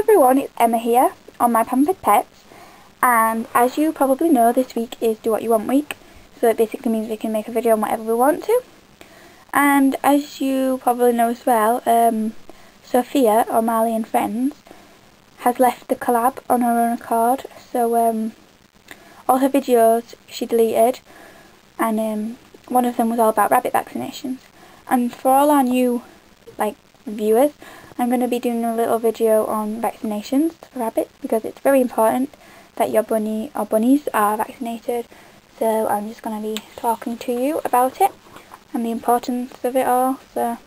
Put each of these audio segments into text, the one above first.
everyone, it's Emma here on My Pampered Pets, and as you probably know, this week is Do What You Want week, so it basically means we can make a video on whatever we want to. And as you probably know as well, Sophia, or Marley and Friends, has left the collab on her own accord, so all her videos she deleted, and one of them was all about rabbit vaccinations. And for all our new viewers, I'm going to be doing a little video on vaccinations for rabbits because it's very important that your bunny or bunnies are vaccinated. So I'm just going to be talking to you about it and the importance of it all. So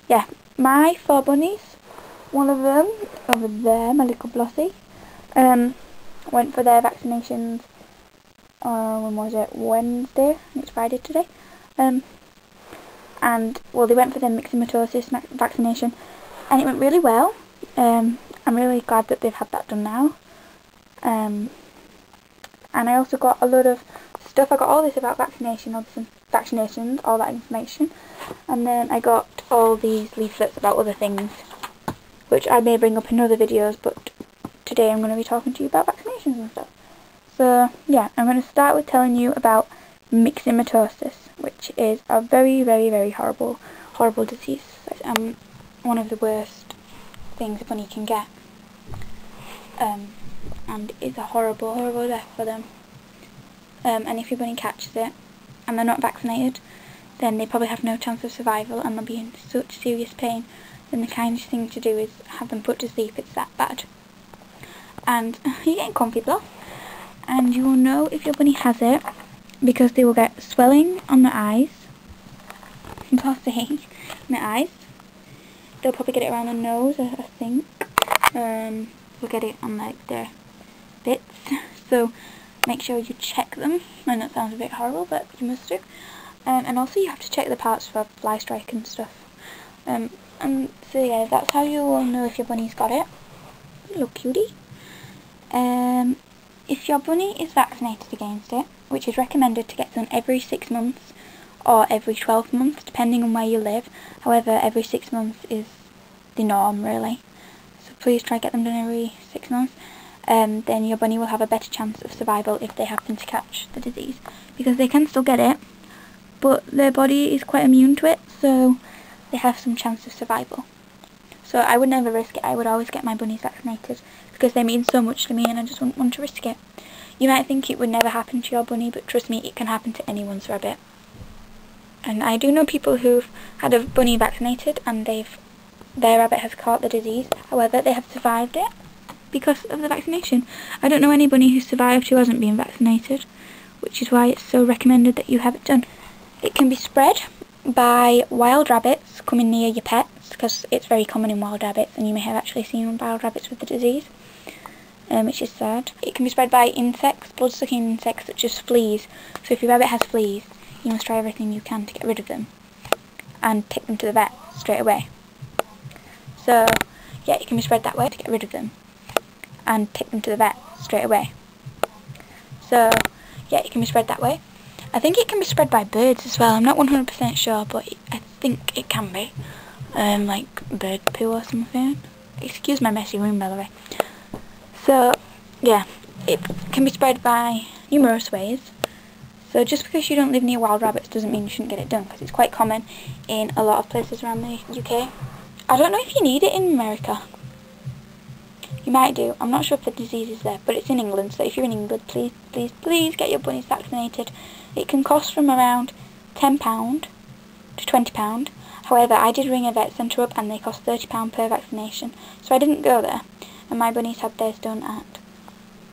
yeah, my 4 bunnies, one of them over there, my little Blossie, went for their vaccinations when was it? Wednesday? It's Friday today. And well, they went for their myxomatosis vaccination, and it went really well. I'm really glad that they've had that done now. And I also got a lot of stuff. I got all this about vaccinations, all that information, and then I got all these leaflets about other things, which I may bring up in other videos, but today I'm going to be talking to you about vaccinations and stuff. So yeah, I'm going to start with telling you about myxomatosis, which is a very, very, very horrible disease. One of the worst things a bunny can get, and it's a horrible death for them. And if your bunny catches it and they're not vaccinated, then they probably have no chance of survival and they'll be in such serious pain. Then the kindest thing to do is have them put to sleep. It's that bad. And you're getting comfy, Bluff. And you will know if your bunny has it because they will get swelling on their eyes. On their eyes. They'll probably get it around the nose, I think. We'll get it on their bits. So make sure you check them. I know that sounds a bit horrible, but you must do. And also you have to check the parts for fly strike and stuff. And so yeah, that's how you will know if your bunny's got it. Little cutie. If your bunny is vaccinated against it, which is recommended to get done every 6 months or every 12 months, depending on where you live. However, every 6 months is the norm, really. So please try to get them done every 6 months. Then your bunny will have a better chance of survival if they happen to catch the disease, because they can still get it, but their body is quite immune to it, so they have some chance of survival. So I would never risk it. I would always get my bunnies vaccinated because they mean so much to me and I just wouldn't want to risk it. You might think it would never happen to your bunny, but trust me, it can happen to anyone's rabbit. And I do know people who've had a bunny vaccinated and their rabbit has caught the disease. However, they have survived it because of the vaccination. I don't know any bunny who survived who hasn't been vaccinated, which is why it's so recommended that you have it done. It can be spread by wild rabbits coming near your pets, because it's very common in wild rabbits, and you may have actually seen wild rabbits with the disease, which is sad. It can be spread by insects, blood-sucking insects such as fleas. So if your rabbit has fleas, you must try everything you can to get rid of them and take them to the vet straight away. So yeah, it can be spread that way to get rid of them and take them to the vet straight away. So yeah, it can be spread that way. I think it can be spread by birds as well. I'm not 100% sure, but I think it can be. Like bird poo or something. Excuse my messy room, by the way. So yeah, it can be spread by numerous ways. So just because you don't live near wild rabbits doesn't mean you shouldn't get it done, because it's quite common in a lot of places around the UK. I don't know if you need it in America. You might do. I'm not sure if the disease is there, but it's in England. So if you're in England, please, please, please get your bunnies vaccinated. It can cost from around £10 to £20. However, I did ring a vet centre up and they cost £30 per vaccination. So I didn't go there, and my bunnies had theirs done at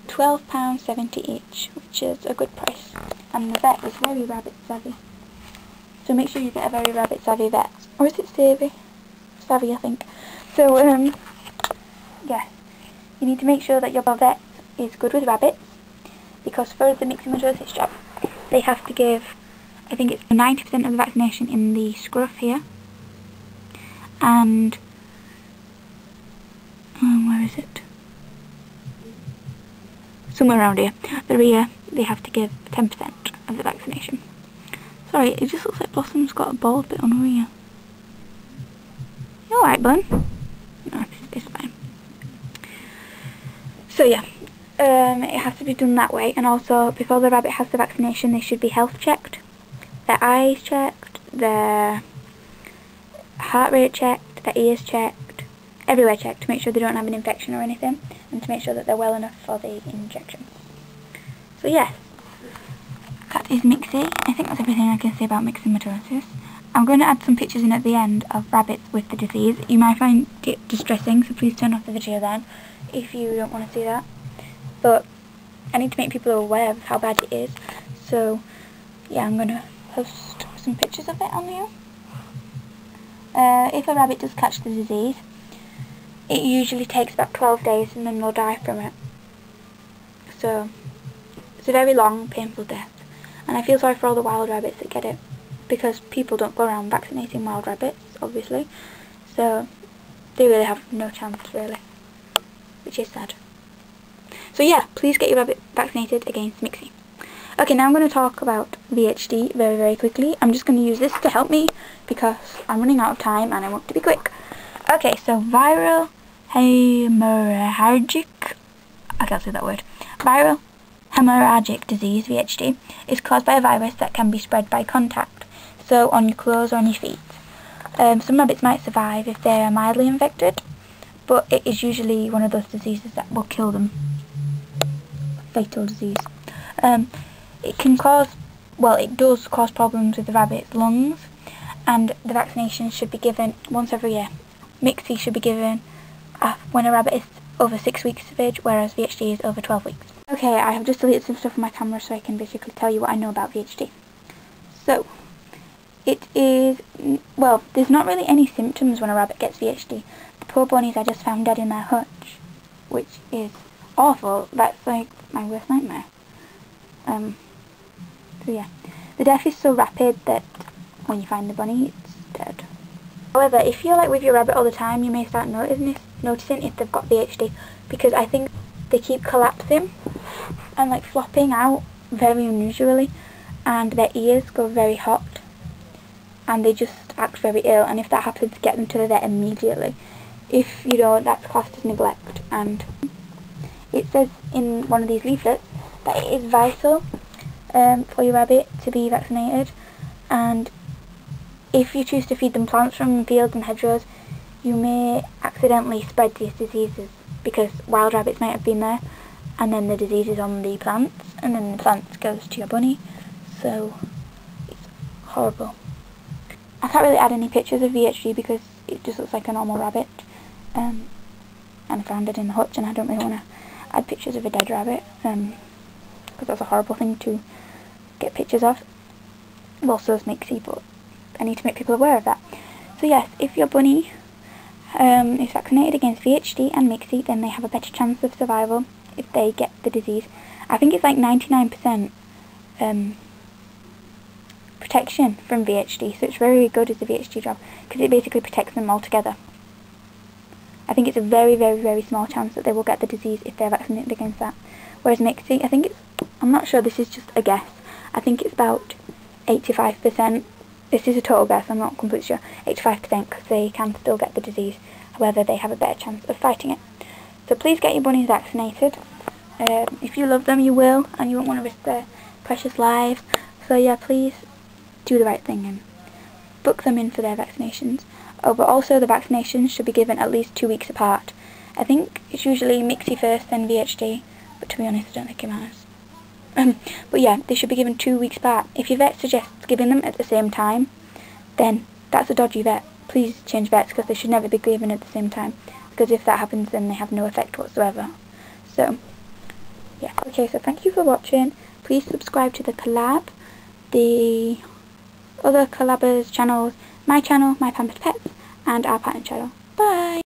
£12.70 each, which is a good price. And the vet is very rabbit savvy. So make sure you get a very rabbit savvy vet. Or is it savvy? Savvy, I think. So, yeah. You need to make sure that your vet is good with rabbits, because for the myxomatosis jab, they have to give, I think it's 90% of the vaccination in the scruff here, and where is it? Somewhere around here. The rear, they have to give 10% of the vaccination. Sorry, it just looks like Blossom's got a bald bit on her ear. You alright, bun? No, it's fine. So yeah, it has to be done that way, and also before the rabbit has the vaccination they should be health checked, their eyes checked, their heart rate checked, their ears checked, everywhere checked to make sure they don't have an infection or anything, and to make sure that they're well enough for the injection. So yes, that is Mixie. I think that's everything I can say about myxomatosis. I'm going to add some pictures in at the end of rabbits with the disease. You might find it distressing, so please turn off the video then if you don't want to see that. But I need to make people aware of how bad it is. So yeah, I'm going to post some pictures of it on here. If a rabbit does catch the disease, it usually takes about 12 days and then they'll die from it. So it's a very long, painful death. And I feel sorry for all the wild rabbits that get it, because people don't go around vaccinating wild rabbits, obviously. So they really have no chance, really, which is sad. So yeah, please get your rabbit vaccinated against Mixie. Okay, now I'm going to talk about VHD very, very quickly. I'm just going to use this to help me because I'm running out of time and I want to be quick. Okay, so viral hemorrhagic, I can't say that word. Viral hemorrhagic disease, VHD, is caused by a virus that can be spread by contact, so on your clothes or on your feet. Some rabbits might survive if they are mildly infected, but it is usually one of those diseases that will kill them. Fatal disease. It can cause, well, it does cause problems with the rabbit's lungs, and the vaccination should be given once every year. Mixie should be given when a rabbit is over 6 weeks of age, whereas VHD is over 12 weeks. Okay, I have just deleted some stuff on my camera so I can basically tell you what I know about VHD. So, it is, well, there's not really any symptoms when a rabbit gets VHD. The poor bunnies are just found dead in their hutch, which is awful. That's like my worst nightmare. So yeah, the death is so rapid that when you find the bunny, it's dead. However, if you're like with your rabbit all the time, you may start noticing if they've got VHD, because I think they keep collapsing and like flopping out very unusually, and their ears go very hot and they just act very ill, and if that happens, get them to the vet immediately. If you don't, that's classed as neglect. And it says in one of these leaflets that it is vital for your rabbit to be vaccinated, and if you choose to feed them plants from fields and hedgerows, you may accidentally spread these diseases, because wild rabbits might have been there and then the disease is on the plants and then the plants goes to your bunny, so it's horrible. I can't really add any pictures of VHD because it just looks like a normal rabbit, and I found it in the hutch and I don't really want to add pictures of a dead rabbit because that's a horrible thing to get pictures of. Well, so is Mixie, but I need to make people aware of that. So yes, if your bunny is vaccinated against VHD and Mixie, then they have a better chance of survival if they get the disease. I think it's like 99% protection from VHD, so it's very good as a VHD job because it basically protects them altogether. I think it's a very, very, very small chance that they will get the disease if they're vaccinated against that. Whereas Mixie, I think it's, I'm not sure, this is just a guess, I think it's about 85%. This is a total guess, I'm not completely sure. 85% because they can still get the disease. However, they have a better chance of fighting it. So please get your bunnies vaccinated. If you love them, you will, and you won't want to risk their precious lives. So yeah, please do the right thing and book them in for their vaccinations. Oh, but also the vaccinations should be given at least 2 weeks apart. I think it's usually Mixie first, then VHD, but to be honest, I don't think it matters. But yeah, they should be given 2 weeks apart. If your vet suggests giving them at the same time, then that's a dodgy vet. Please change vets because they should never be given at the same time, because if that happens then they have no effect whatsoever. So yeah, okay, so thank you for watching. Please subscribe to the collab, the other collabers' channels, my channel, My Pampered Pets, and our partner channel. Bye!